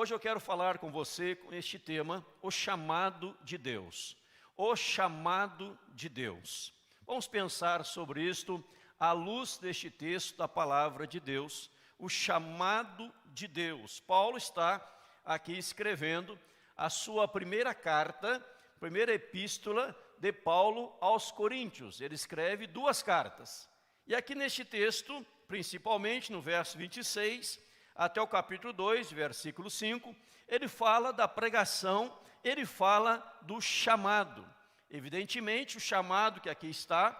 Hoje eu quero falar com você com este tema, o chamado de Deus. O chamado de Deus. Vamos pensar sobre isto à luz deste texto da palavra de Deus, o chamado de Deus. Paulo está aqui escrevendo a sua primeira carta, primeira epístola de Paulo aos Coríntios. Ele escreve 2 cartas. E aqui neste texto, principalmente no verso 26, até o capítulo 2, versículo 5, ele fala da pregação, ele fala do chamado. Evidentemente, o chamado que aqui está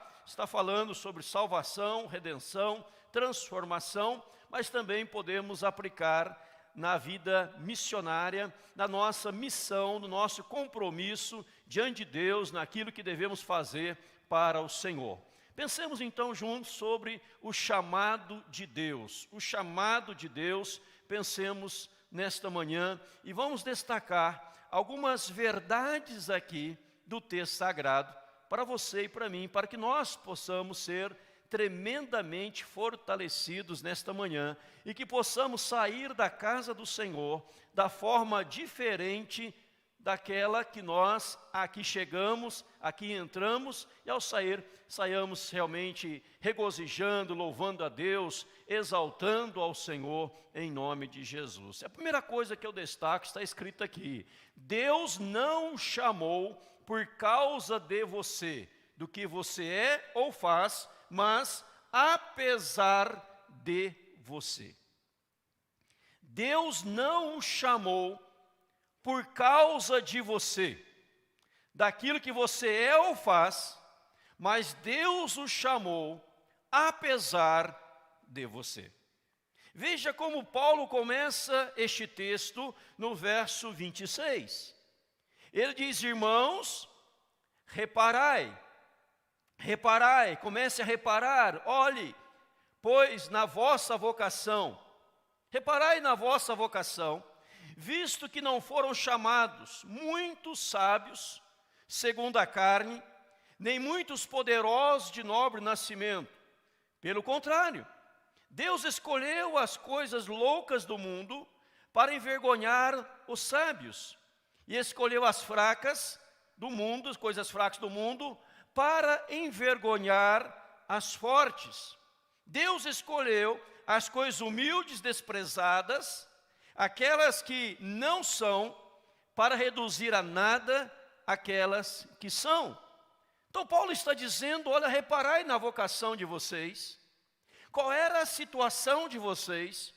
falando sobre salvação, redenção, transformação, mas também podemos aplicar na vida missionária, na nossa missão, no nosso compromisso diante de Deus, naquilo que devemos fazer para o Senhor. Pensemos então juntos sobre o chamado de Deus. O chamado de Deus, pensemos nesta manhã e vamos destacar algumas verdades aqui do texto sagrado para você e para mim, para que nós possamos ser tremendamente fortalecidos nesta manhã e que possamos sair da casa do Senhor da forma diferente daquela que nós aqui chegamos, aqui entramos e ao sair, saiamos realmente regozijando, louvando a Deus, exaltando ao Senhor em nome de Jesus. A primeira coisa que eu destaco está escrito aqui: Deus não chamou por causa de você, do que você é ou faz, mas apesar de você. Deus não o chamou por causa de você, daquilo que você é ou faz, mas Deus o chamou apesar de você. Veja como Paulo começa este texto no verso 26. Ele diz: irmãos, reparai, comece a reparar, olhe, pois na vossa vocação, reparai na vossa vocação, visto que não foram chamados muitos sábios, segundo a carne, nem muitos poderosos de nobre nascimento. Pelo contrário, Deus escolheu as coisas loucas do mundo para envergonhar os sábios, e escolheu as fracas do mundo, as coisas fracas do mundo, para envergonhar as fortes. Deus escolheu as coisas humildes, desprezadas, aquelas que não são, para reduzir a nada aquelas que são. Então Paulo está dizendo: olha, reparai na vocação de vocês, qual era a situação de vocês,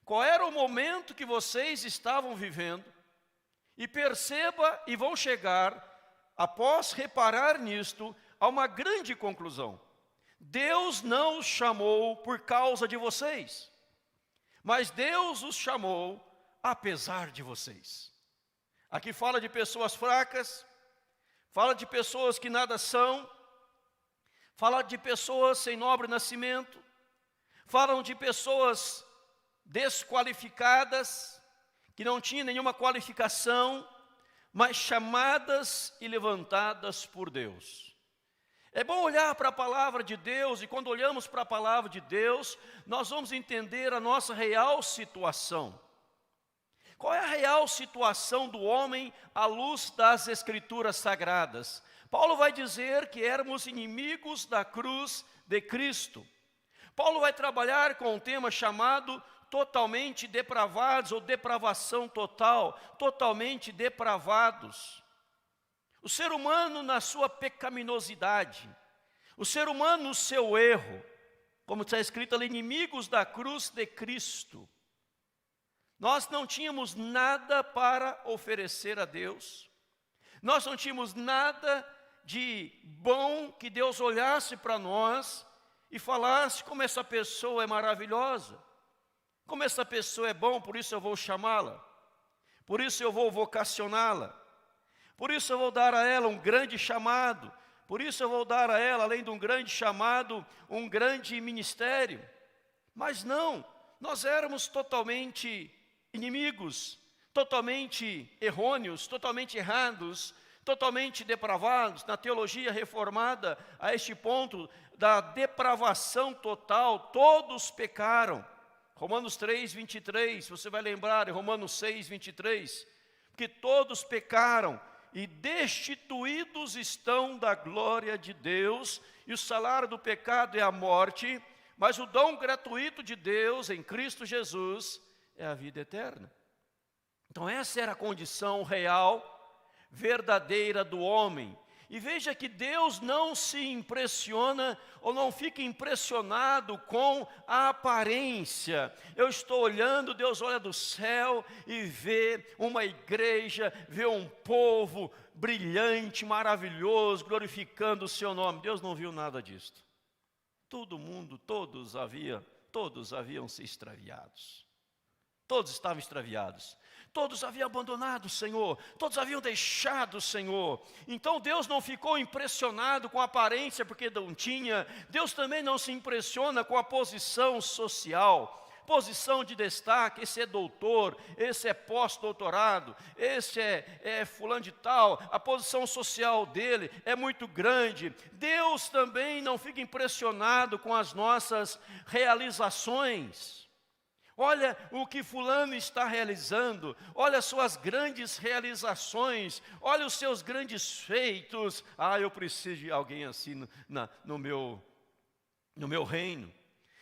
qual era o momento que vocês estavam vivendo, e perceba e vão chegar, após reparar nisto, a uma grande conclusão. Deus não os chamou por causa de vocês, mas Deus os chamou apesar de vocês. Aqui fala de pessoas fracas, fala de pessoas que nada são, fala de pessoas sem nobre nascimento, falam de pessoas desqualificadas, que não tinham nenhuma qualificação, mas chamadas e levantadas por Deus. É bom olhar para a palavra de Deus, e quando olhamos para a palavra de Deus, nós vamos entender a nossa real situação. Qual é a real situação do homem à luz das Escrituras Sagradas? Paulo vai dizer que éramos inimigos da cruz de Cristo. Paulo vai trabalhar com um tema chamado totalmente depravados, ou depravação total, totalmente depravados. O ser humano na sua pecaminosidade, o ser humano no seu erro, como está escrito ali, inimigos da cruz de Cristo. Nós não tínhamos nada para oferecer a Deus, nós não tínhamos nada de bom que Deus olhasse para nós e falasse: como essa pessoa é maravilhosa, como essa pessoa é bom, por isso eu vou chamá-la, por isso eu vou vocacioná-la, por isso eu vou dar a ela um grande chamado, por isso eu vou dar a ela, além de um grande chamado, um grande ministério. Mas não, nós éramos totalmente inimigos, totalmente errôneos, totalmente errados, totalmente depravados. Na teologia reformada, a este ponto da depravação total, todos pecaram. Romanos 3, 23, você vai lembrar, em Romanos 6, 23, que todos pecaram e destituídos estão da glória de Deus, e o salário do pecado é a morte, mas o dom gratuito de Deus em Cristo Jesus é a vida eterna. Então essa era a condição real, verdadeira do homem. E veja que Deus não se impressiona ou não fica impressionado com a aparência. Eu estou olhando, Deus olha do céu e vê uma igreja, vê um povo brilhante, maravilhoso, glorificando o seu nome. Deus não viu nada disto. Todo mundo, todos haviam se extraviados. Todos estavam extraviados. Todos haviam abandonado o Senhor, todos haviam deixado o Senhor. Então Deus não ficou impressionado com a aparência porque não tinha. Deus também não se impressiona com a posição social, posição de destaque. Esse é doutor, esse é pós-doutorado, esse é fulano de tal. A posição social dele é muito grande. Deus também não fica impressionado com as nossas realizações. Olha o que fulano está realizando, olha as suas grandes realizações, olha os seus grandes feitos. Eu preciso de alguém assim no meu reino.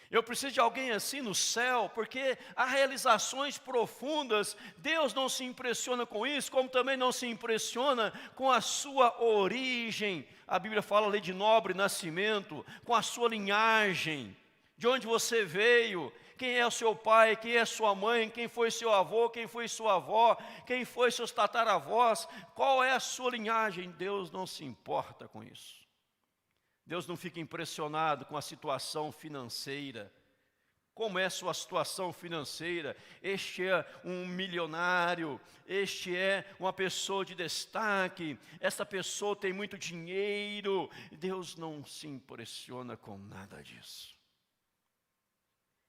Eu preciso de alguém assim no céu, porque há realizações profundas. Deus não se impressiona com isso, como também não se impressiona com a sua origem. A Bíblia fala ali de nobre nascimento, com a sua linhagem, de onde você veio. Quem é o seu pai, quem é sua mãe, quem foi seu avô, quem foi sua avó, quem foi seus tataravós, qual é a sua linhagem? Deus não se importa com isso. Deus não fica impressionado com a situação financeira. Como é a sua situação financeira? Este é um milionário, este é uma pessoa de destaque, essa pessoa tem muito dinheiro. Deus não se impressiona com nada disso.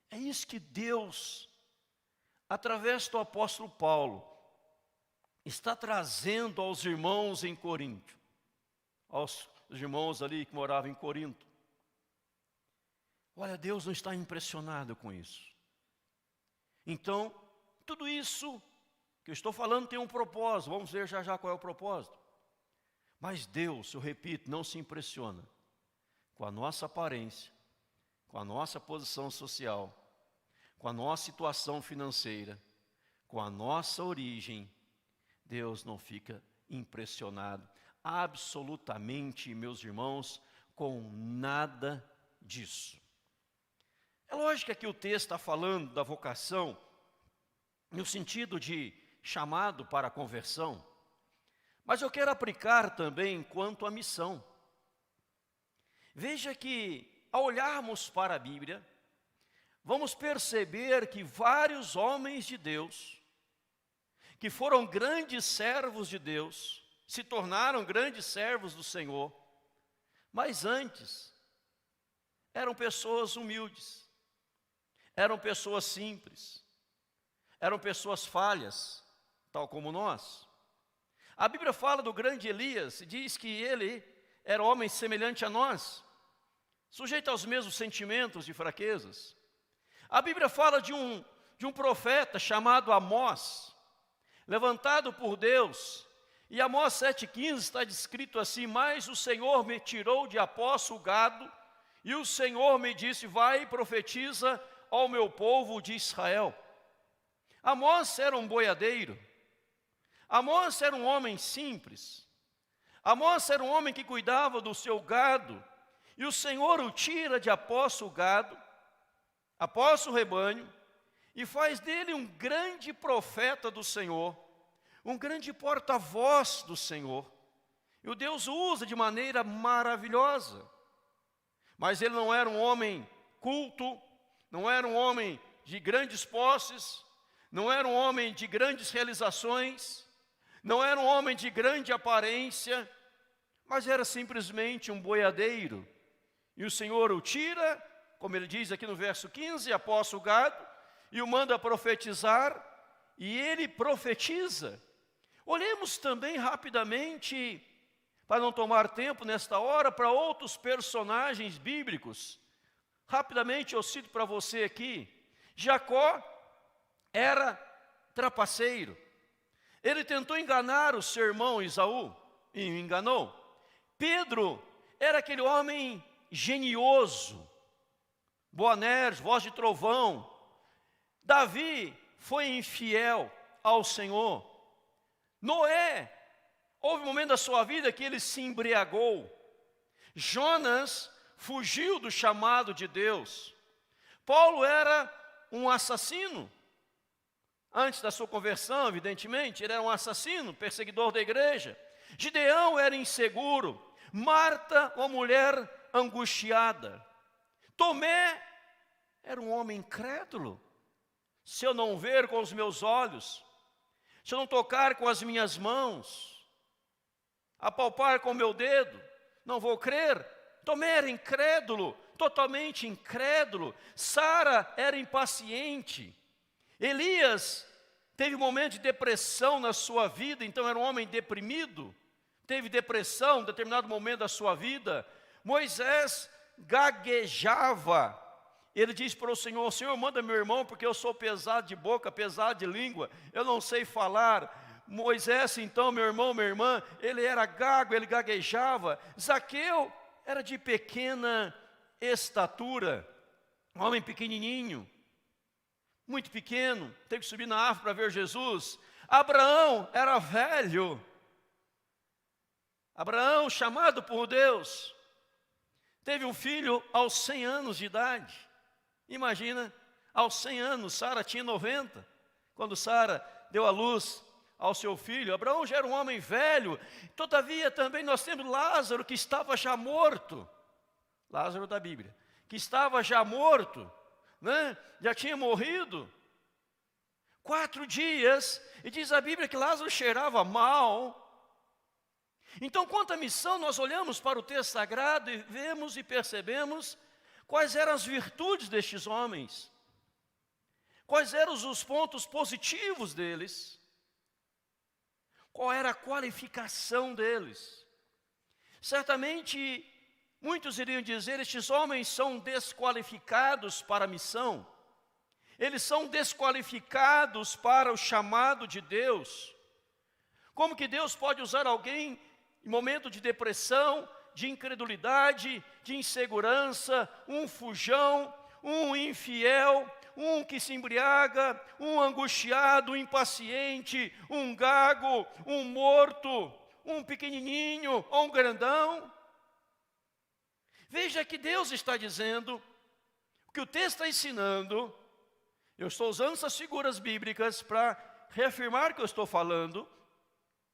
É isso que Deus, através do apóstolo Paulo, está trazendo aos irmãos em Corinto, aos irmãos ali que moravam em Corinto. Olha, Deus não está impressionado com isso. Então, tudo isso que eu estou falando tem um propósito, vamos ver já qual é o propósito. Mas Deus, eu repito, não se impressiona com a nossa aparência, com a nossa posição social, com a nossa situação financeira, com a nossa origem. Deus não fica impressionado absolutamente, meus irmãos, com nada disso. É lógico que o texto está falando da vocação no sentido de chamado para a conversão, mas eu quero aplicar também quanto à missão. Veja que, ao olharmos para a Bíblia, vamos perceber que vários homens de Deus, que foram grandes servos de Deus, se tornaram grandes servos do Senhor, mas antes eram pessoas humildes, eram pessoas simples, eram pessoas falhas, tal como nós. A Bíblia fala do grande Elias, diz que ele era homem semelhante a nós, sujeito aos mesmos sentimentos e fraquezas. A Bíblia fala de um profeta chamado Amós, levantado por Deus, e Amós 7,15 está descrito assim: mas o Senhor me tirou de Após o gado, e o Senhor me disse, vai e profetiza ao meu povo de Israel. Amós era um boiadeiro, Amós era um homem simples, Amós era um homem que cuidava do seu gado, e o Senhor o tira de após o gado, após o rebanho, e faz dele um grande profeta do Senhor, um grande porta-voz do Senhor. E o Deus o usa de maneira maravilhosa. Mas ele não era um homem culto, não era um homem de grandes posses, não era um homem de grandes realizações, não era um homem de grande aparência, mas era simplesmente um boiadeiro. E o Senhor o tira, como ele diz aqui no verso 15, após o gado, e o manda profetizar, e ele profetiza. Olhemos também rapidamente, para não tomar tempo nesta hora, para outros personagens bíblicos. Rapidamente eu cito para você aqui, Jacó era trapaceiro. Ele tentou enganar o seu irmão Esaú e o enganou. Pedro era aquele homem genioso, Boanerges, voz de trovão. Davi foi infiel ao Senhor. Noé, houve um momento da sua vida que ele se embriagou. Jonas fugiu do chamado de Deus. Paulo era um assassino. Antes da sua conversão, evidentemente, ele era um assassino, perseguidor da igreja. Gideão era inseguro. Marta, uma mulher angustiada. Tomé era um homem incrédulo. Se eu não ver com os meus olhos, se eu não tocar com as minhas mãos, apalpar com o meu dedo, não vou crer. Tomé era incrédulo, totalmente incrédulo. Sara era impaciente. Elias teve um momento de depressão na sua vida, então era um homem deprimido. Teve depressão em determinado momento da sua vida. Moisés gaguejava. Ele disse para o Senhor: Senhor, manda meu irmão, porque eu sou pesado de boca, pesado de língua, eu não sei falar. Moisés, então, meu irmão, minha irmã, ele era gago, ele gaguejava. Zaqueu era de pequena estatura, um homem pequenininho, muito pequeno, teve que subir na árvore para ver Jesus. Abraão era velho. Abraão, chamado por Deus, teve um filho aos 100 anos de idade. Imagina, aos 100 anos, Sara tinha 90. Quando Sara deu à luz ao seu filho, Abraão já era um homem velho. Todavia também nós temos Lázaro, que estava já morto. Lázaro da Bíblia, que estava já morto, né? Já tinha morrido 4 dias, e diz a Bíblia que Lázaro cheirava mal. Então, quanto à missão, nós olhamos para o texto sagrado e vemos e percebemos quais eram as virtudes destes homens, quais eram os pontos positivos deles, qual era a qualificação deles. Certamente, muitos iriam dizer: estes homens são desqualificados para a missão, eles são desqualificados para o chamado de Deus. Como que Deus pode usar alguém em momento de depressão, de incredulidade, de insegurança, um fujão, um infiel, um que se embriaga, um angustiado, um impaciente, um gago, um morto, um pequenininho ou um grandão? Veja que Deus está dizendo, o que o texto está ensinando. Eu estou usando essas figuras bíblicas para reafirmar o que eu estou falando.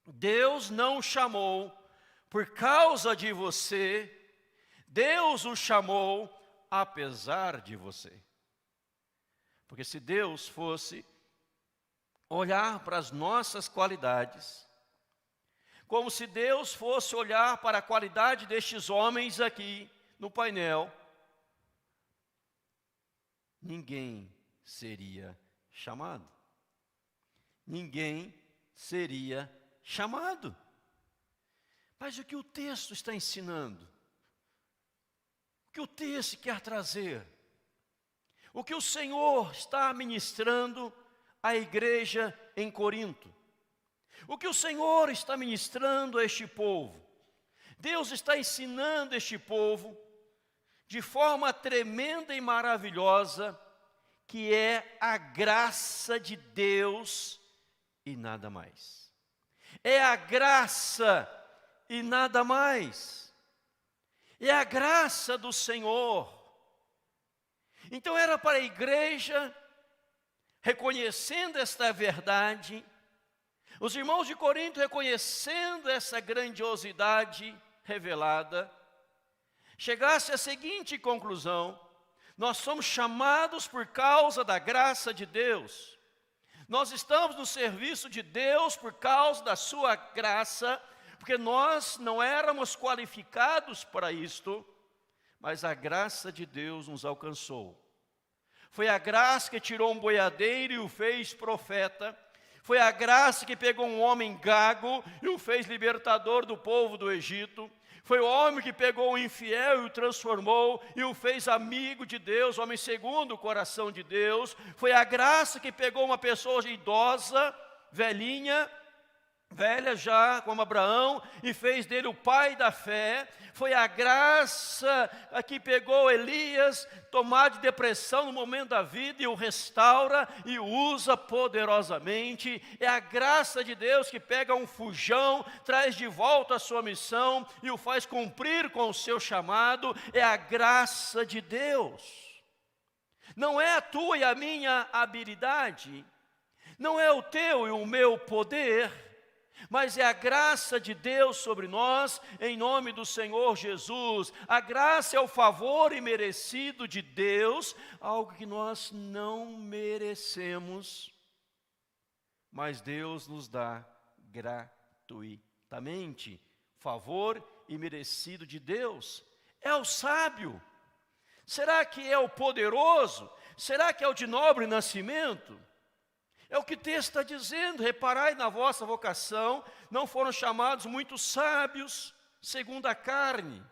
Deus não o chamou por causa de você, Deus o chamou apesar de você. Porque se Deus fosse olhar para as nossas qualidades, como se Deus fosse olhar para a qualidade destes homens aqui no painel, ninguém seria chamado. Ninguém seria chamado. Mas o que o texto está ensinando? O que o texto quer trazer? O que o Senhor está ministrando à igreja em Corinto? O que o Senhor está ministrando a este povo? Deus está ensinando este povo de forma tremenda e maravilhosa, que é a graça de Deus e nada mais. É a graça e nada mais. É a graça do Senhor. Então era para a igreja, reconhecendo esta verdade, os irmãos de Corinto reconhecendo essa grandiosidade revelada, chegasse à seguinte conclusão: nós somos chamados por causa da graça de Deus. Nós estamos no serviço de Deus por causa da sua graça, porque nós não éramos qualificados para isto, mas a graça de Deus nos alcançou. Foi a graça que tirou um boiadeiro e o fez profeta. Foi a graça que pegou um homem gago e o fez libertador do povo do Egito. Foi o homem que pegou o infiel e o transformou e o fez amigo de Deus, homem segundo o coração de Deus. Foi a graça que pegou uma pessoa idosa, velhinha, velha já, como Abraão, e fez dele o pai da fé. Foi a graça que pegou Elias, tomado de depressão no momento da vida, e o restaura e o usa poderosamente. É a graça de Deus que pega um fujão, traz de volta a sua missão e o faz cumprir com o seu chamado. É a graça de Deus. Não é a tua e a minha habilidade, não é o teu e o meu poder, mas é a graça de Deus sobre nós, em nome do Senhor Jesus. A graça é o favor imerecido de Deus, algo que nós não merecemos, mas Deus nos dá gratuitamente. Favor imerecido de Deus. É o sábio? Será que é o poderoso? Será que é o de nobre nascimento? É o que o texto está dizendo: reparai na vossa vocação, não foram chamados muitos sábios segundo a carne,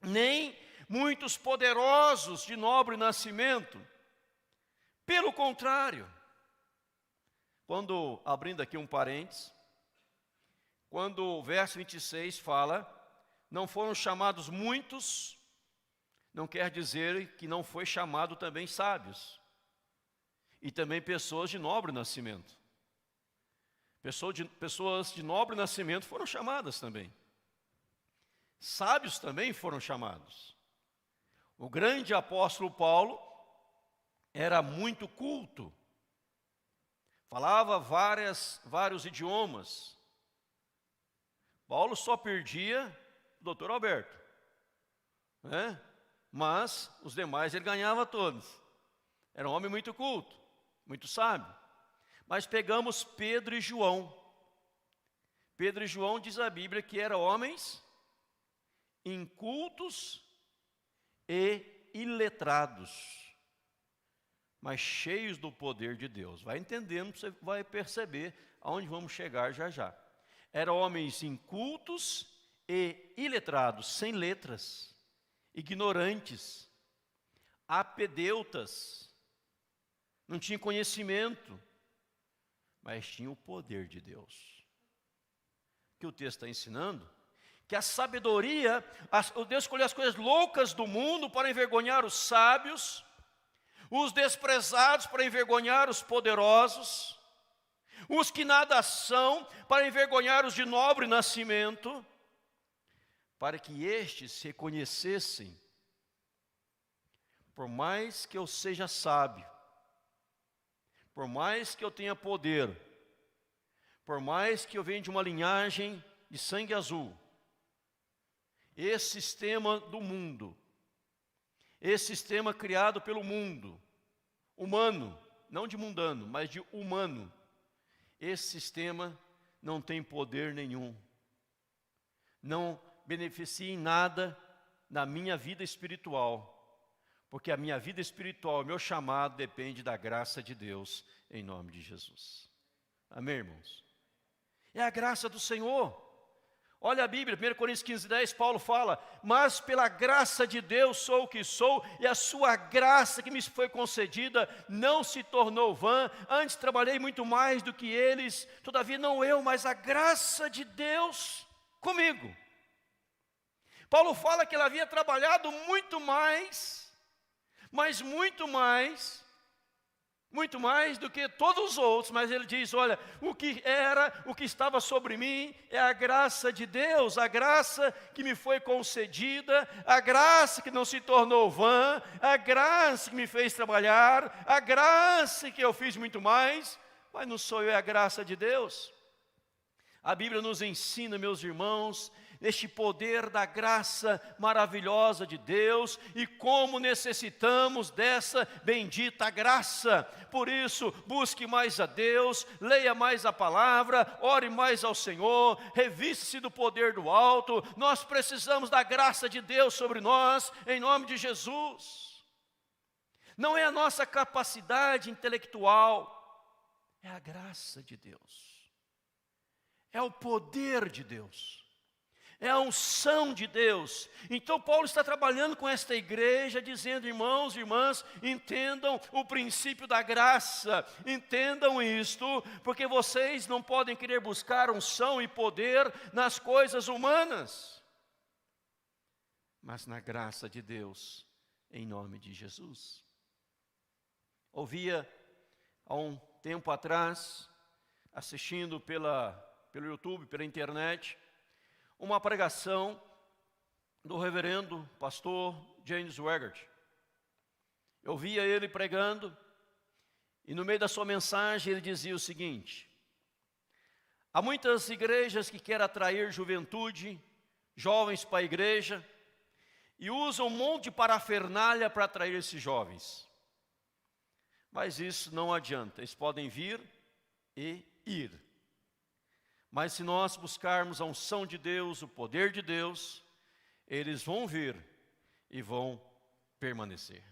nem muitos poderosos de nobre nascimento. Pelo contrário, abrindo aqui um parênteses, quando o verso 26 fala, não foram chamados muitos, não quer dizer que não foi chamado também sábios. E também pessoas de nobre nascimento. Pessoas de nobre nascimento foram chamadas também. Sábios também foram chamados. O grande apóstolo Paulo era muito culto. Falava vários idiomas. Paulo só perdia o doutor Alberto, né? Mas os demais ele ganhava todos. Era um homem muito culto, muito sábio. Mas pegamos Pedro e João. Pedro e João, diz a Bíblia, que eram homens incultos e iletrados, mas cheios do poder de Deus. Vai entendendo, você vai perceber aonde vamos chegar já já. Eram homens incultos e iletrados, sem letras, ignorantes, apedeutas, não tinham conhecimento, mas tinham o poder de Deus. O que o texto está ensinando? Que a sabedoria, Deus escolheu as coisas loucas do mundo para envergonhar os sábios, os desprezados para envergonhar os poderosos, os que nada são para envergonhar os de nobre nascimento, para que estes se reconhecessem. Por mais que eu seja sábio, por mais que eu tenha poder, por mais que eu venha de uma linhagem de sangue azul, esse sistema do mundo, esse sistema criado pelo mundo, humano, não de mundano, mas de humano, esse sistema não tem poder nenhum, não beneficia em nada na minha vida espiritual, porque a minha vida espiritual, meu chamado depende da graça de Deus, em nome de Jesus. Amém, irmãos? É a graça do Senhor. Olha a Bíblia, 1 Coríntios 15:10, Paulo fala: mas pela graça de Deus sou o que sou, e a sua graça que me foi concedida não se tornou vã. Antes trabalhei muito mais do que eles, todavia não eu, mas a graça de Deus comigo. Paulo fala que ele havia trabalhado muito mais, mas muito mais do que todos os outros, mas ele diz: olha, o que estava sobre mim é a graça de Deus, a graça que me foi concedida, a graça que não se tornou vã, a graça que me fez trabalhar, a graça que eu fiz muito mais, mas não sou eu, é a graça de Deus. A Bíblia nos ensina, meus irmãos, este poder da graça maravilhosa de Deus e como necessitamos dessa bendita graça. Por isso, busque mais a Deus, leia mais a palavra, ore mais ao Senhor, revista-se do poder do alto. Nós precisamos da graça de Deus sobre nós, em nome de Jesus. Não é a nossa capacidade intelectual, É a graça de Deus. É o poder de Deus. É a unção de Deus. Então Paulo está trabalhando com esta igreja, dizendo: irmãos e irmãs, entendam o princípio da graça, entendam isto, porque vocês não podem querer buscar unção e poder nas coisas humanas, mas na graça de Deus, em nome de Jesus. Ouvia há um tempo atrás, assistindo pelo YouTube, pela internet, uma pregação do reverendo pastor James Weigert. Eu via ele pregando, e no meio da sua mensagem ele dizia o seguinte: há muitas igrejas que querem atrair juventude, jovens para a igreja, e usam um monte de parafernália para atrair esses jovens. Mas isso não adianta, eles podem vir e ir. Mas se nós buscarmos a unção de Deus, o poder de Deus, eles vão vir e vão permanecer.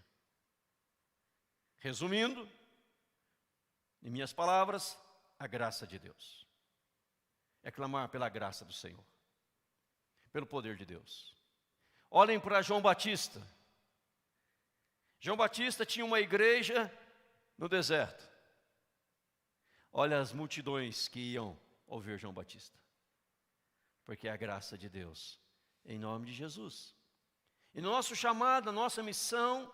Resumindo, em minhas palavras, a graça de Deus. É clamar pela graça do Senhor, pelo poder de Deus. Olhem para João Batista. João Batista tinha uma igreja no deserto. Olha as multidões que iam ouvir João Batista, porque é a graça de Deus, em nome de Jesus. E no nosso chamado, na nossa missão,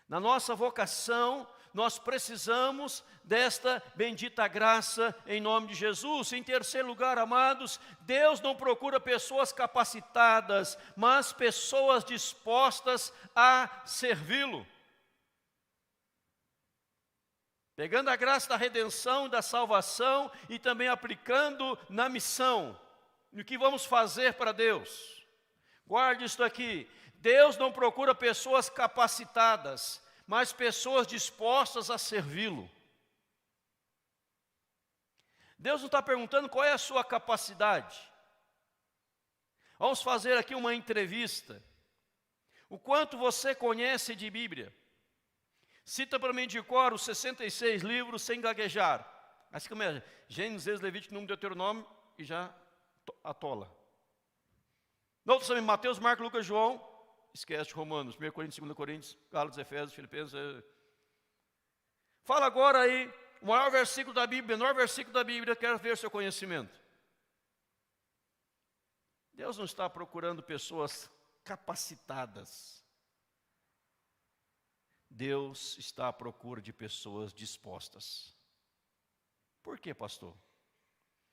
na nossa vocação, nós precisamos desta bendita graça em nome de Jesus. Em terceiro lugar, amados, Deus não procura pessoas capacitadas, mas pessoas dispostas a servi-lo. Pegando a graça da redenção e da salvação e também aplicando na missão, no que vamos fazer para Deus. Guarde isso aqui: Deus não procura pessoas capacitadas, mas pessoas dispostas a servi-lo. Deus não está perguntando qual é a sua capacidade. Vamos fazer aqui uma entrevista. O quanto você conhece de Bíblia? Cita para mim de cor os 66 livros sem gaguejar. Assim como é Gênesis, Levítico, Número, Deuteronômio, e já atola. Outros também, Mateus, Marcos, Lucas, João, esquece Romanos, 1 Coríntios, 2 Coríntios, Gálatas, Efésios, Filipenses. Fala agora aí, o maior versículo da Bíblia, menor versículo da Bíblia, quero ver seu conhecimento. Deus não está procurando pessoas capacitadas. Deus está à procura de pessoas dispostas. Por quê, pastor?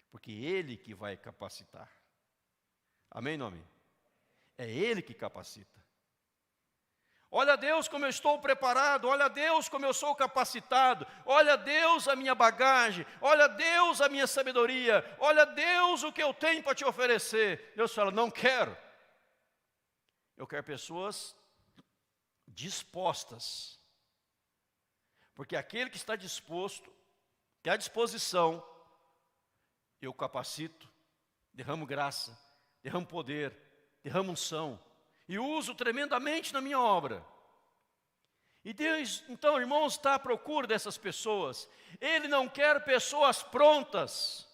Porque Ele que vai capacitar. Amém, nome? É Ele que capacita. Olha Deus como eu estou preparado, olha Deus como eu sou capacitado, olha Deus a minha bagagem, olha Deus a minha sabedoria, olha Deus o que eu tenho para te oferecer. Deus fala: não quero. Eu quero pessoas dispostas, porque aquele que está disposto, que à disposição, eu capacito, derramo graça, derramo poder, derramo unção, e uso tremendamente na minha obra. E Deus, então, irmãos, está à procura dessas pessoas. Ele não quer pessoas prontas,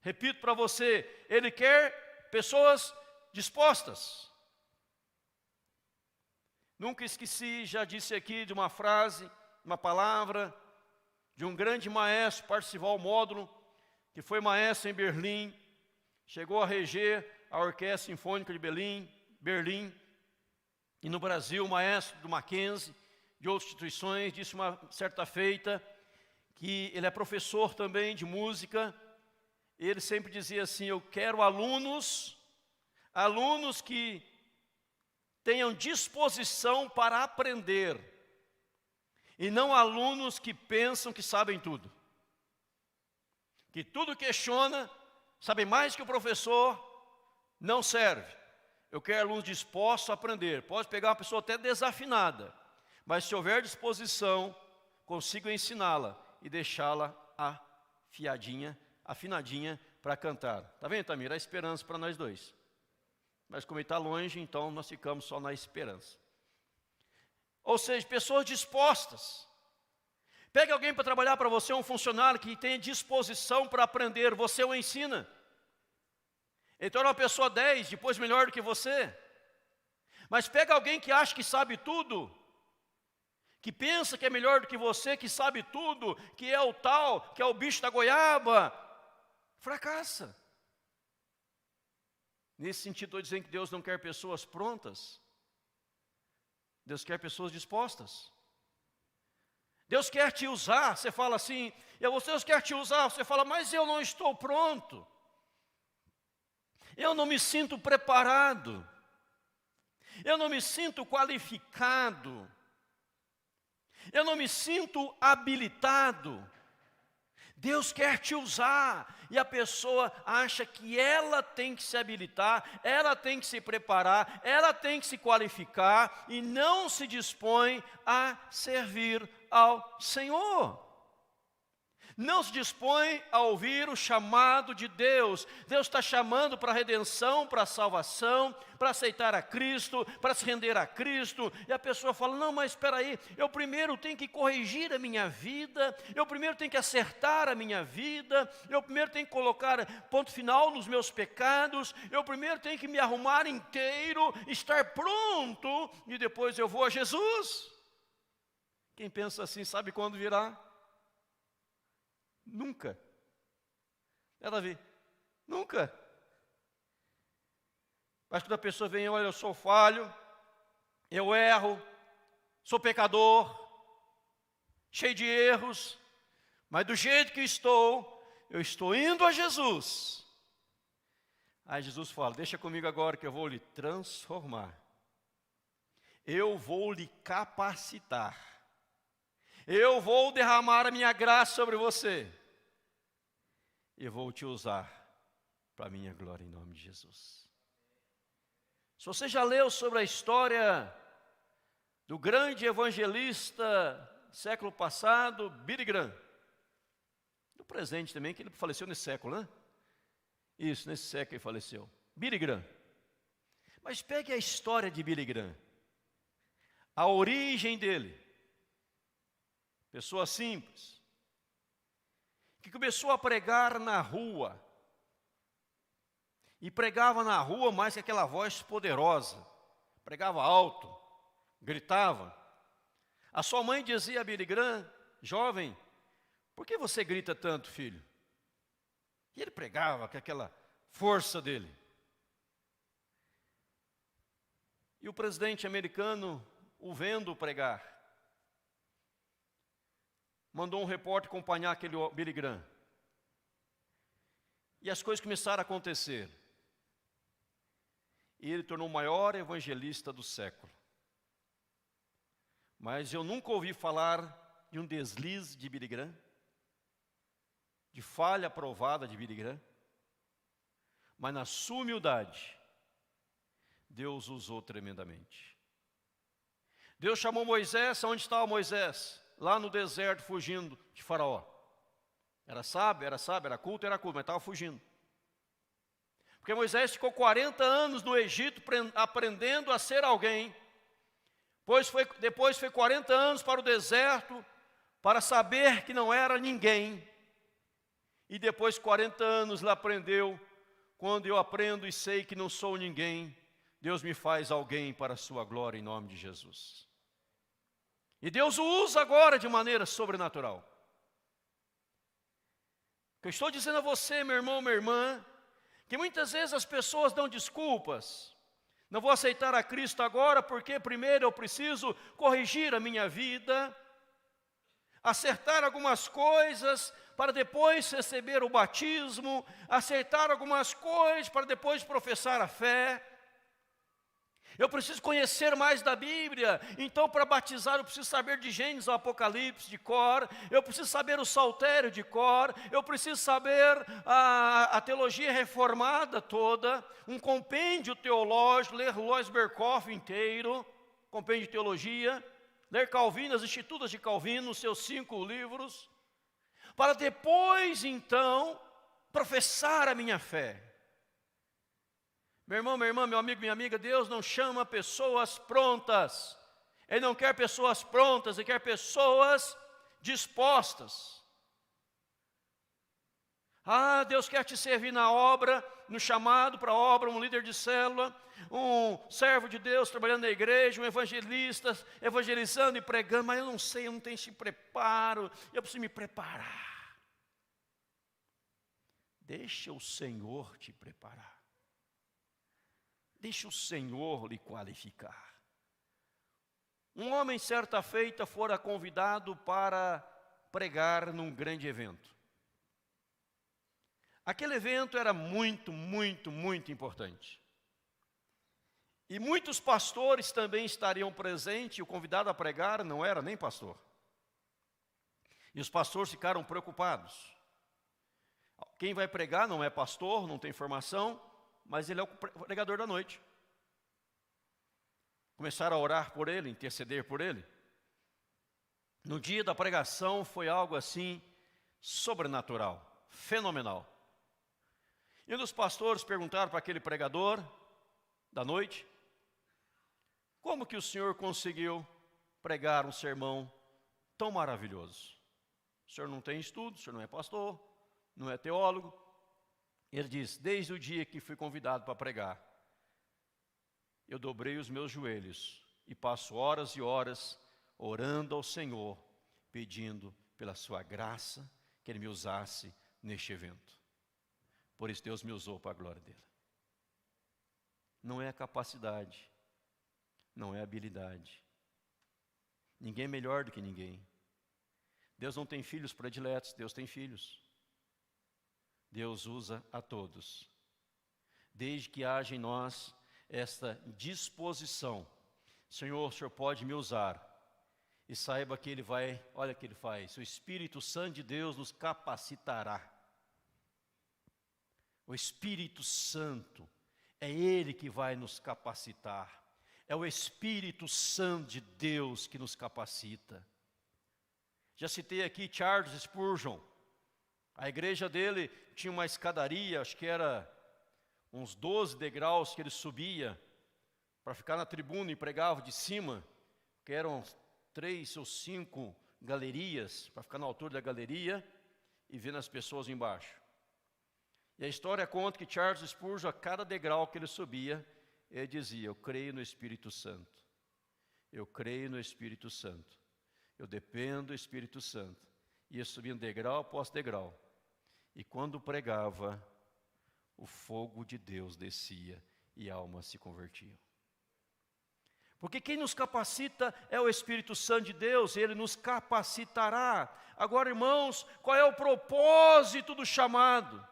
repito para você, Ele quer pessoas dispostas. Nunca esqueci, já disse aqui, de uma frase, uma palavra, de um grande maestro, Parcival Módulo, que foi maestro em Berlim, chegou a reger a Orquestra Sinfônica de Berlim, e no Brasil, maestro do Mackenzie, de outras instituições, disse uma certa feita, que ele é professor também de música, e ele sempre dizia assim: eu quero alunos que tenham disposição para aprender, e não alunos que pensam que sabem tudo, que tudo questiona, sabem mais que o professor, não serve. Eu quero alunos dispostos a aprender. Pode pegar uma pessoa até desafinada, mas se houver disposição, consigo ensiná-la e deixá-la afinadinha para cantar. Está vendo, Tamir? Há esperança para nós dois. Mas como ele está longe, então nós ficamos só na esperança. Ou seja, pessoas dispostas. Pegue alguém para trabalhar para você, um funcionário que tenha disposição para aprender, você o ensina. Ele torna uma pessoa 10, depois melhor do que você. Mas pega alguém que acha que sabe tudo, que pensa que é melhor do que você, que sabe tudo, que é o tal, que é o bicho da goiaba, fracassa. Nesse sentido, estou dizendo que Deus não quer pessoas prontas. Deus quer pessoas dispostas. Deus quer te usar, você fala assim, Deus quer te usar, você fala, mas eu não estou pronto. Eu não me sinto preparado. Eu não me sinto qualificado. Eu não me sinto habilitado. Deus quer te usar. E a pessoa acha que ela tem que se habilitar, ela tem que se preparar, ela tem que se qualificar e não se dispõe a servir ao Senhor. Não se dispõe a ouvir o chamado de Deus. Deus está chamando para a redenção, para a salvação, para aceitar a Cristo, para se render a Cristo. E a pessoa fala, não, mas espera aí, eu primeiro tenho que corrigir a minha vida, eu primeiro tenho que acertar a minha vida, eu primeiro tenho que colocar ponto final nos meus pecados, eu primeiro tenho que me arrumar inteiro, estar pronto, e depois eu vou a Jesus. Quem pensa assim sabe quando virá? Nunca. Ela vê, nunca. Mas quando a pessoa vem, olha, eu sou falho, eu erro, sou pecador, cheio de erros, mas do jeito que eu estou indo a Jesus. Aí Jesus fala, deixa comigo agora que eu vou lhe transformar. Eu vou lhe capacitar. Eu vou derramar a minha graça sobre você. Eu vou te usar para a minha glória em nome de Jesus. Se você já leu sobre a história do grande evangelista século passado, Billy Graham, do presente também, que ele faleceu nesse século, né? Isso, nesse século ele faleceu. Billy Graham. Mas pegue a história de Billy Graham, a origem dele. Pessoa simples, que começou a pregar na rua, e pregava na rua mais que aquela voz poderosa, pregava alto, gritava. A sua mãe dizia a Billy Graham, jovem, por que você grita tanto, filho? E ele pregava com aquela força dele. E o presidente americano, o vendo pregar, mandou um repórter acompanhar aquele Billy Graham. E as coisas começaram a acontecer. E ele tornou o maior evangelista do século. Mas eu nunca ouvi falar de um deslize de Billy Graham, de falha provada de Billy Graham. Mas na sua humildade, Deus usou tremendamente. Deus chamou Moisés, onde estava Moisés? Lá no deserto, fugindo de Faraó. Era sábio, era culto, mas estava fugindo. Porque Moisés ficou 40 anos no Egito aprendendo a ser alguém. Depois foi 40 anos para o deserto, para saber que não era ninguém. E depois 40 anos lá aprendeu, quando eu aprendo e sei que não sou ninguém, Deus me faz alguém para a sua glória em nome de Jesus. E Deus o usa agora de maneira sobrenatural. O que eu estou dizendo a você, meu irmão, minha irmã, que muitas vezes as pessoas dão desculpas. Não vou aceitar a Cristo agora porque primeiro eu preciso corrigir a minha vida, acertar algumas coisas para depois receber o batismo, acertar algumas coisas para depois professar a fé. Eu preciso conhecer mais da Bíblia, então para batizar eu preciso saber de Gênesis ao Apocalipse de cor, eu preciso saber o Saltério de cor, eu preciso saber a teologia reformada toda, um compêndio teológico, ler Lois Berkhoff inteiro, compêndio de teologia, ler Calvino, as Institutas de Calvino, os seus 5 livros, para depois então professar a minha fé. Meu irmão, minha irmã, meu amigo, minha amiga, Deus não chama pessoas prontas. Ele não quer pessoas prontas, Ele quer pessoas dispostas. Ah, Deus quer te servir na obra, no chamado para a obra, um líder de célula, um servo de Deus trabalhando na igreja, um evangelista evangelizando e pregando, mas eu não sei, eu não tenho esse preparo, eu preciso me preparar. Deixa o Senhor te preparar. Deixa o Senhor lhe qualificar. Um homem, certa feita, fora convidado para pregar num grande evento. Aquele evento era muito, muito, muito importante. E muitos pastores também estariam presentes, e o convidado a pregar não era nem pastor. E os pastores ficaram preocupados. Quem vai pregar não é pastor, não tem formação, mas ele é o pregador da noite. Começaram a orar por ele, interceder por ele. No dia da pregação foi algo assim, sobrenatural, fenomenal. E um dos pastores perguntaram para aquele pregador da noite, como que o senhor conseguiu pregar um sermão tão maravilhoso? O senhor não tem estudo, o senhor não é pastor, não é teólogo. Ele diz, desde o dia que fui convidado para pregar, eu dobrei os meus joelhos e passo horas e horas orando ao Senhor, pedindo pela sua graça que Ele me usasse neste evento. Por isso Deus me usou para a glória dele. Não é a capacidade, não é a habilidade. Ninguém é melhor do que ninguém. Deus não tem filhos prediletos, Deus tem filhos. Deus usa a todos. Desde que haja em nós esta disposição. Senhor, o Senhor pode me usar. E saiba que Ele vai, olha o que Ele faz. O Espírito Santo de Deus nos capacitará. O Espírito Santo, é Ele que vai nos capacitar. É o Espírito Santo de Deus que nos capacita. Já citei aqui Charles Spurgeon. A igreja dele tinha uma escadaria, acho que era uns 12 degraus que ele subia para ficar na tribuna e pregava de cima, que eram 3 ou 5 galerias, para ficar na altura da galeria e vendo as pessoas embaixo. E a história conta que Charles Spurgeon, a cada degrau que ele subia, ele dizia, eu creio no Espírito Santo, eu creio no Espírito Santo, eu dependo do Espírito Santo. Ia subindo degrau após degrau. E quando pregava, o fogo de Deus descia e almas se convertiam. Porque quem nos capacita é o Espírito Santo de Deus, Ele nos capacitará. Agora, irmãos, qual é o propósito do chamado?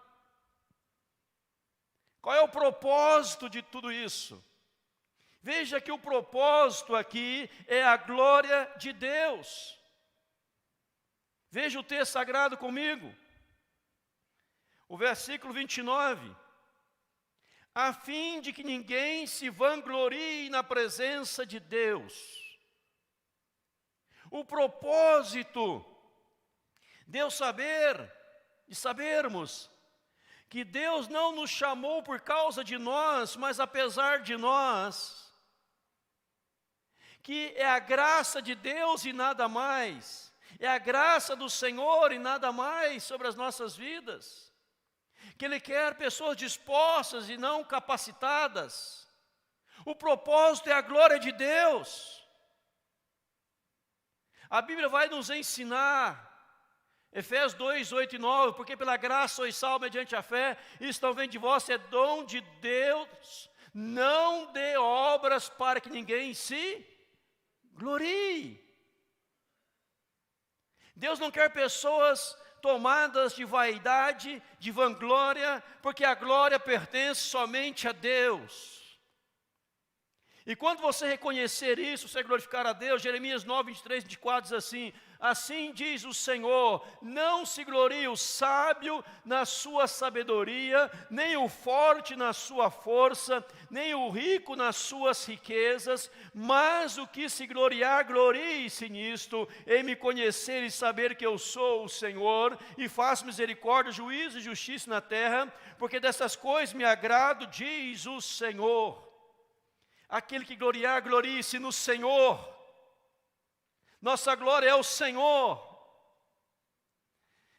Qual é o propósito de tudo isso? Veja que o propósito aqui é a glória de Deus. Veja o texto sagrado comigo. O versículo 29. A fim de que ninguém se vanglorie na presença de Deus. O propósito de eu saber e sabermos que Deus não nos chamou por causa de nós, mas apesar de nós, que é a graça de Deus e nada mais, é a graça do Senhor e nada mais sobre as nossas vidas, que Ele quer pessoas dispostas e não capacitadas. O propósito é a glória de Deus. A Bíblia vai nos ensinar, Efésios 2, 8 e 9, porque pela graça sois salvos mediante a fé, isso não vem de vós, é dom de Deus, não de obras para que ninguém se glorie. Deus não quer pessoas tomadas de vaidade, de vanglória, porque a glória pertence somente a Deus. E quando você reconhecer isso, você glorificar a Deus, Jeremias 9, 23, 24 diz assim, assim diz o Senhor, não se glorie o sábio na sua sabedoria, nem o forte na sua força, nem o rico nas suas riquezas, mas o que se gloriar, glorie-se nisto, em me conhecer e saber que eu sou o Senhor, e faço misericórdia, juízo e justiça na terra, porque dessas coisas me agrado, diz o Senhor. Aquele que gloriar, glorie-se no Senhor. Nossa glória é o Senhor.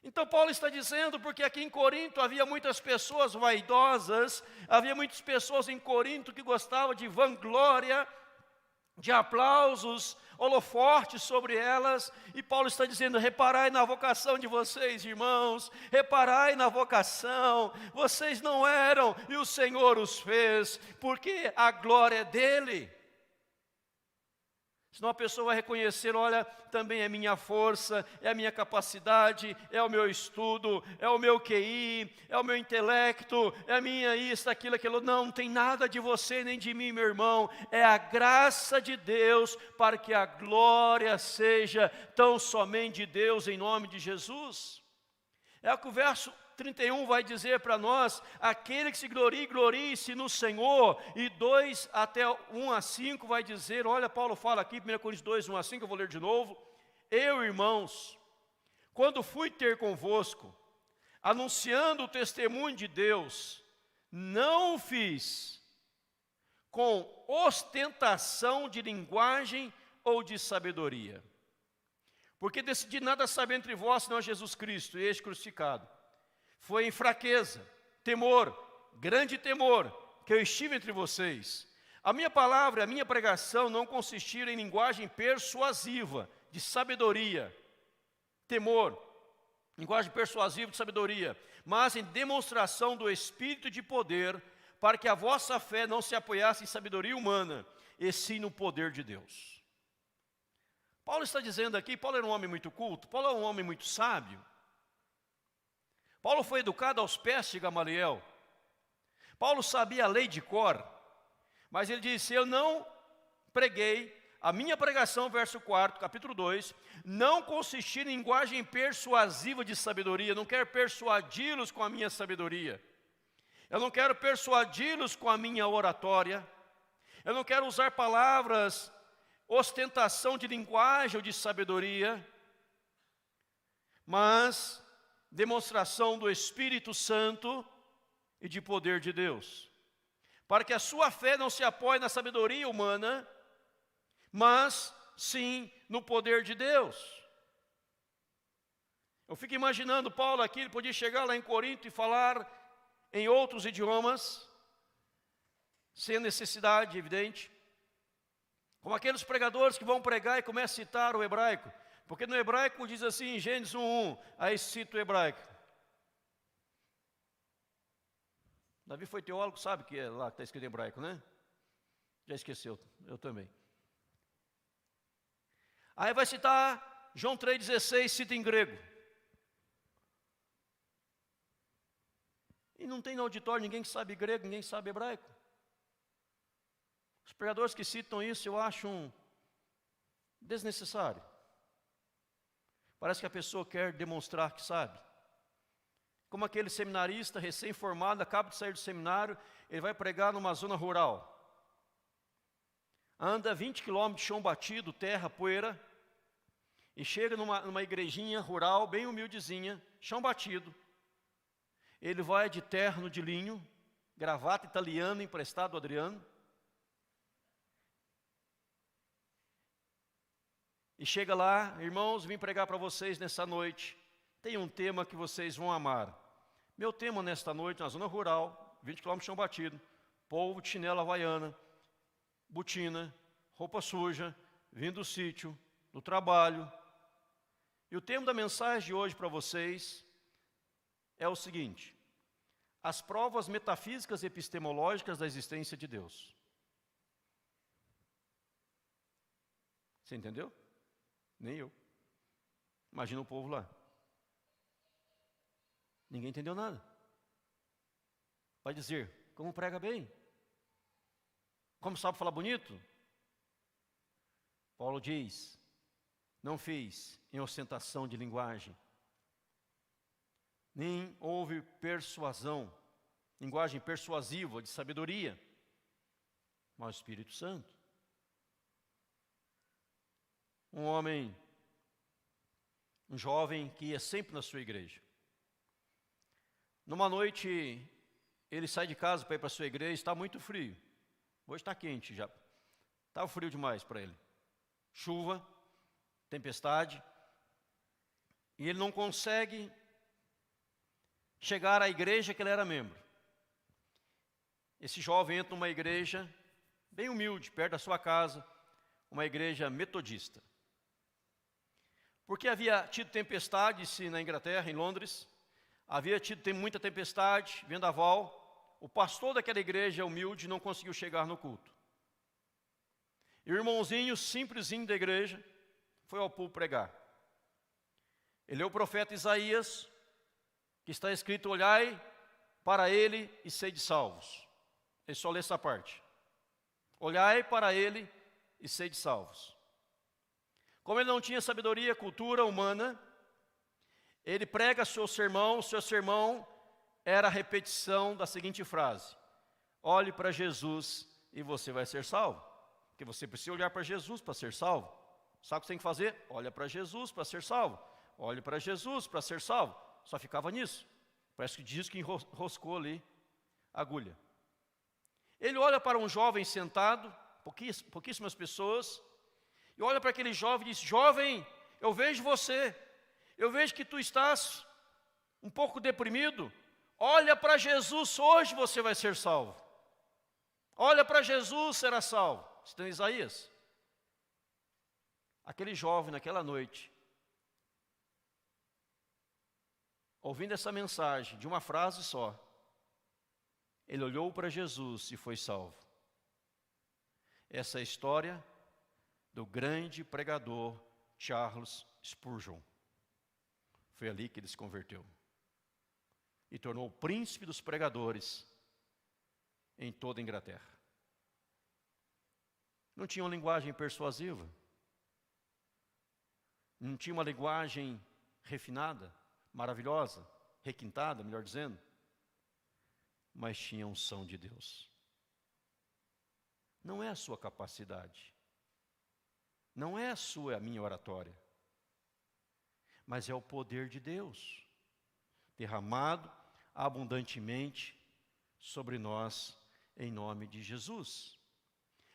Então Paulo está dizendo, porque aqui em Corinto havia muitas pessoas vaidosas, havia muitas pessoas em Corinto que gostavam de vanglória, de aplausos, holofortes sobre elas, e Paulo está dizendo: reparai na vocação de vocês, irmãos, reparai na vocação, vocês não eram, e o Senhor os fez, porque a glória é dele. Senão a pessoa vai reconhecer: olha, também é minha força, é a minha capacidade, é o meu estudo, é o meu QI, é o meu intelecto, é a minha isso, aquilo. Não tem nada de você nem de mim, meu irmão. É a graça de Deus para que a glória seja tão somente de Deus em nome de Jesus. É o que o verso 31 vai dizer para nós: aquele que se glorie, glorie-se no Senhor. E 2 até 1 a 5 vai dizer, olha, Paulo fala aqui, 1 Coríntios 2, 1 a 5, eu vou ler de novo. Eu, irmãos, quando fui ter convosco, anunciando o testemunho de Deus, não o fiz com ostentação de linguagem ou de sabedoria, porque decidi nada saber entre vós, senão Jesus Cristo, e este crucificado. Foi em fraqueza, temor, grande temor, que eu estive entre vocês. A minha palavra, a minha pregação não consistiram em linguagem persuasiva, de sabedoria, temor, linguagem persuasiva de sabedoria, mas em demonstração do Espírito de poder, para que a vossa fé não se apoiasse em sabedoria humana, e sim no poder de Deus. Paulo está dizendo aqui, Paulo era um homem muito culto, Paulo é um homem muito sábio. Paulo foi educado aos pés de Gamaliel. Paulo sabia a lei de cor, mas ele disse: eu não preguei, a minha pregação, verso 4, capítulo 2, não consistia em linguagem persuasiva de sabedoria. Eu não quero persuadi-los com a minha sabedoria, eu não quero persuadi-los com a minha oratória, eu não quero usar palavras, ostentação de linguagem ou de sabedoria, mas demonstração do Espírito Santo e de poder de Deus, para que a sua fé não se apoie na sabedoria humana, mas sim no poder de Deus. Eu fico imaginando Paulo aqui, ele podia chegar lá em Corinto e falar em outros idiomas, sem necessidade, evidente, como aqueles pregadores que vão pregar e começam a citar o hebraico. Porque no hebraico diz assim, em Gênesis 1:1, aí cita o hebraico. Davi foi teólogo, sabe que é lá que está escrito em hebraico, né? Já esqueceu, eu também. Aí vai citar João 3,16, cita em grego. E não tem no auditório ninguém que sabe grego, ninguém sabe hebraico. Os pregadores que citam isso eu acho desnecessário. Parece que a pessoa quer demonstrar que sabe. Como aquele seminarista recém-formado, acaba de sair do seminário, ele vai pregar numa zona rural. Anda 20 quilômetros de chão batido, terra, poeira, e chega numa igrejinha rural, bem humildezinha, chão batido. Ele vai de terno de linho, gravata italiana emprestado do Adriano, e chega lá: irmãos, vim pregar para vocês nessa noite, tem um tema que vocês vão amar. Meu tema nesta noite, na zona rural, 20 km de chão batido, polvo de chinela havaiana, botina, roupa suja, vindo do sítio, do trabalho. E o tema da mensagem de hoje para vocês é o seguinte: as provas metafísicas e epistemológicas da existência de Deus. Você entendeu? Nem eu. Imagina o povo lá. Ninguém entendeu nada. Vai dizer: como prega bem? Como sabe falar bonito? Paulo diz: não fiz em ostentação de linguagem, nem houve persuasão, linguagem persuasiva de sabedoria, mas o Espírito Santo. Um homem, um jovem que ia sempre na sua igreja. Numa noite, ele sai de casa para ir para a sua igreja, está muito frio. Hoje está quente já. Estava frio demais para ele. Chuva, tempestade. E ele não consegue chegar à igreja que ele era membro. Esse jovem entra numa igreja bem humilde, perto da sua casa, uma igreja metodista. Porque havia tido tempestade na Inglaterra, em Londres, havia tido muita tempestade, vendaval. O pastor daquela igreja humilde não conseguiu chegar no culto. E o irmãozinho simplesinho da igreja foi ao púlpito pregar. Ele leu o profeta Isaías, que está escrito: olhai para ele e sede salvos. Ele só lê essa parte. Olhai para ele e sede salvos. Como ele não tinha sabedoria, cultura humana, ele prega seu sermão era a repetição da seguinte frase: olhe para Jesus e você vai ser salvo. Porque você precisa olhar para Jesus para ser salvo. Sabe o que você tem que fazer? Olha para Jesus para ser salvo. Olhe para Jesus para ser salvo. Só ficava nisso. Parece que diz que enroscou ali a agulha. Ele olha para um jovem sentado, pouquíssimas pessoas, e olha para aquele jovem e diz: jovem, eu vejo você, eu vejo que tu estás um pouco deprimido. Olha para Jesus, hoje você vai ser salvo. Olha para Jesus, será salvo. Está em Isaías. Aquele jovem naquela noite, ouvindo essa mensagem de uma frase só, ele olhou para Jesus e foi salvo. Essa é a história do grande pregador Charles Spurgeon. Foi ali que ele se converteu e tornou o príncipe dos pregadores em toda a Inglaterra. Não tinha uma linguagem persuasiva, não tinha uma linguagem refinada, maravilhosa, requintada, melhor dizendo, mas tinha a unção de Deus. Não é a sua capacidade, não é a minha oratória, mas é o poder de Deus, derramado abundantemente sobre nós, em nome de Jesus.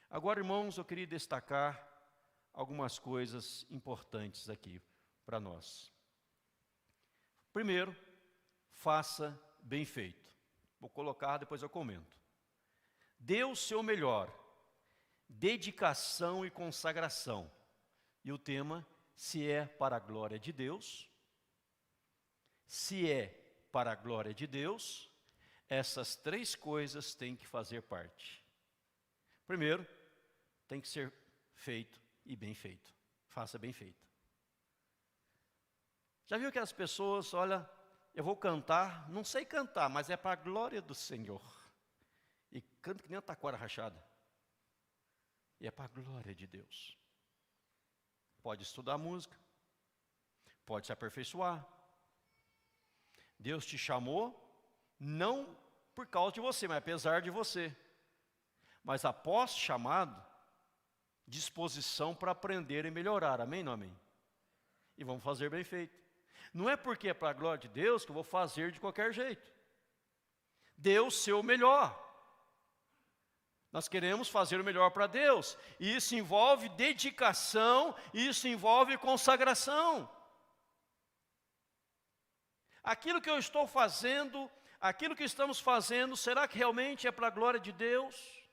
Agora, irmãos, eu queria destacar algumas coisas importantes aqui para nós. Primeiro, faça bem feito. Vou colocar, depois eu comento. Dê o seu melhor, dedicação e consagração. E o tema: se é para a glória de Deus. Se é para a glória de Deus, essas três coisas têm que fazer parte. Primeiro, tem que ser feito e bem feito. Faça bem feito. Já viu aquelas pessoas: olha, eu vou cantar, não sei cantar, mas é para a glória do Senhor. E canta que nem uma taquara rachada. E é para a glória de Deus. Pode estudar música, pode se aperfeiçoar. Deus te chamou, não por causa de você, mas apesar de você. Mas após chamado, disposição para aprender e melhorar. Amém, não amém? E vamos fazer bem feito. Não é porque é para a glória de Deus que eu vou fazer de qualquer jeito. Dê o seu melhor. Nós queremos fazer o melhor para Deus. E isso envolve dedicação, isso envolve consagração. Aquilo que eu estou fazendo, aquilo que estamos fazendo, será que realmente é para a glória de Deus?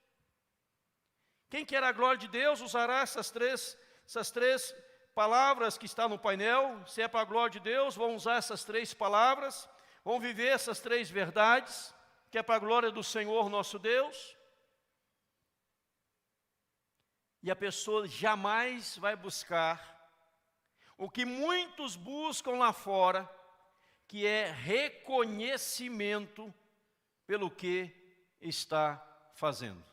Quem quer a glória de Deus usará essas três palavras que estão no painel. Se é para a glória de Deus, vão usar essas três palavras, vão viver essas três verdades, que é para a glória do Senhor nosso Deus. E a pessoa jamais vai buscar o que muitos buscam lá fora, que é reconhecimento pelo que está fazendo.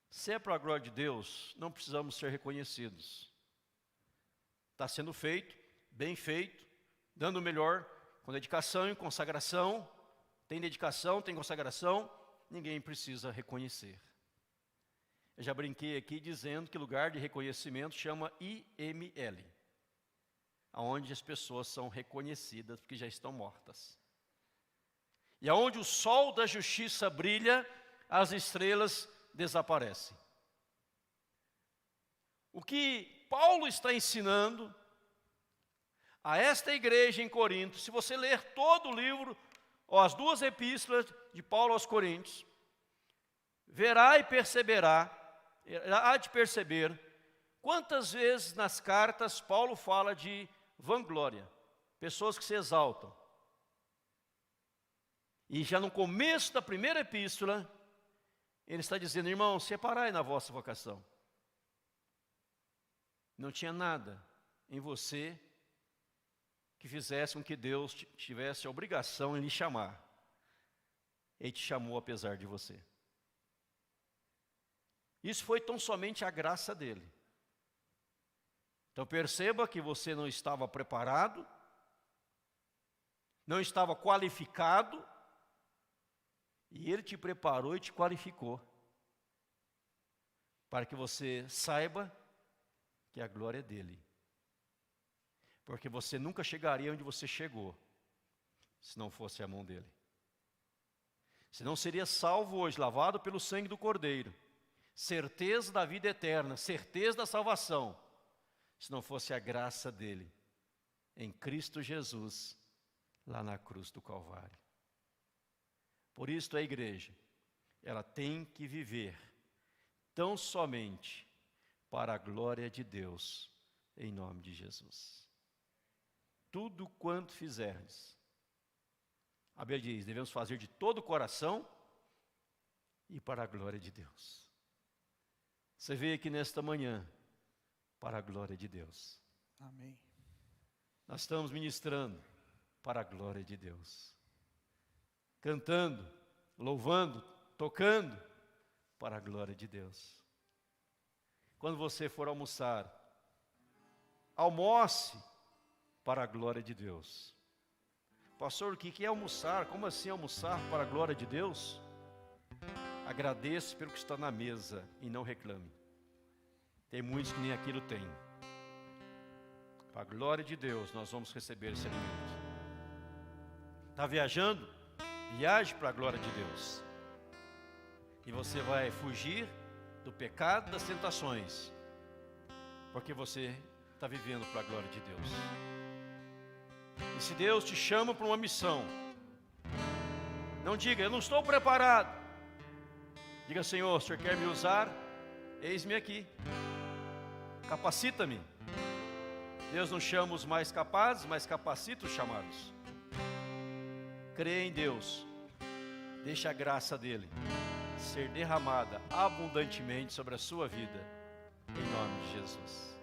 Se é para a glória de Deus, não precisamos ser reconhecidos. Está sendo feito, bem feito, dando o melhor, com dedicação e consagração. Tem dedicação, tem consagração, ninguém precisa reconhecer. Eu já brinquei aqui dizendo que lugar de reconhecimento chama IML, onde as pessoas são reconhecidas porque já estão mortas. E aonde o sol da justiça brilha, as estrelas desaparecem. O que Paulo está ensinando a esta igreja em Corinto, se você ler todo o livro, ou as 2 epístolas de Paulo aos Coríntios, verá e perceberá, há de perceber, quantas vezes nas cartas Paulo fala de vanglória, pessoas que se exaltam. E já no começo da primeira epístola, ele está dizendo: irmãos, separai na vossa vocação. Não tinha nada em você que fizesse com que Deus tivesse a obrigação em lhe chamar. Ele te chamou apesar de você. Isso foi tão somente a graça dele. Então perceba que você não estava preparado, não estava qualificado, e ele te preparou e te qualificou, para que você saiba que a glória é dele. Porque você nunca chegaria onde você chegou, se não fosse a mão dele. Você não seria salvo hoje, lavado pelo sangue do Cordeiro, certeza da vida eterna, certeza da salvação, se não fosse a graça dele, em Cristo Jesus, lá na cruz do Calvário. Por isso a igreja, ela tem que viver tão somente para a glória de Deus, em nome de Jesus. Tudo quanto fizerdes, a Bíblia diz, devemos fazer de todo o coração e para a glória de Deus. Você veio aqui nesta manhã para a glória de Deus. Amém. Nós estamos ministrando para a glória de Deus. Cantando, louvando, tocando para a glória de Deus. Quando você for almoçar, almoce para a glória de Deus. Pastor, o que é almoçar? Como assim almoçar para a glória de Deus? Agradeça pelo que está na mesa e não reclame. Tem muitos que nem aquilo têm. Para a glória de Deus nós vamos receber esse alimento. Está viajando? Viaje para a glória de Deus. E você vai fugir do pecado, das tentações, porque você está vivendo para a glória de Deus. E se Deus te chama para uma missão, não diga, eu não estou preparado. Diga, Senhor, o Senhor quer me usar? Eis-me aqui. Capacita-me. Deus não chama os mais capazes, mas capacita os chamados. Creia em Deus. Deixe a graça dele ser derramada abundantemente sobre a sua vida, em nome de Jesus.